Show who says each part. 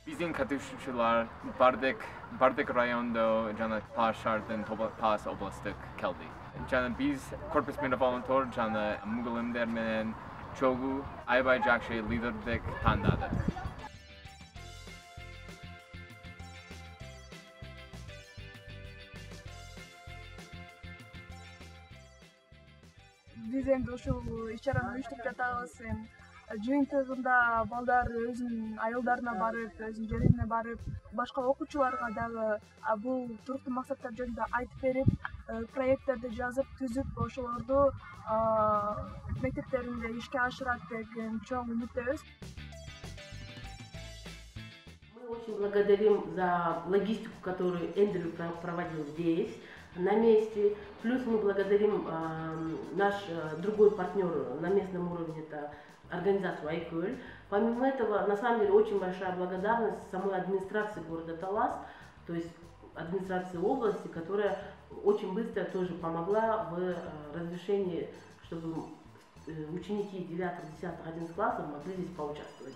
Speaker 1: Биздин катышуучулар бардык райондо жана Паш шаардын Пас областтык келди. Жана биз Корпус менен волонтер жана мугалимдер менен чогуу аябай жакшы лидердик тандадык.
Speaker 2: Биз энди ушул иш-чараны уюштуруп жатабыз. Жыйынтыгында балдар өзүнүн айылдарына барып, өзүнүн жерине барып, башка окуучуларга дагы бул туруктуу максаттар жөнүндө айтып берип, проекттерди жазып, түзүп, ошолорду мектептеринде ишке ашырат деген чоң үмүттөбүз.
Speaker 3: Мы очень благодарим за логистику, которую Эндрю проводил здесь, на месте. Плюс мы благодарим наш другой партнер на местном уровне, это организацию Айкуль. Помимо этого, на самом деле, очень большая благодарность самой администрации города Талас, то есть администрации области, которая очень быстро тоже помогла в разрешении, чтобы ученики 9, 10, 11 классов могли здесь поучаствовать.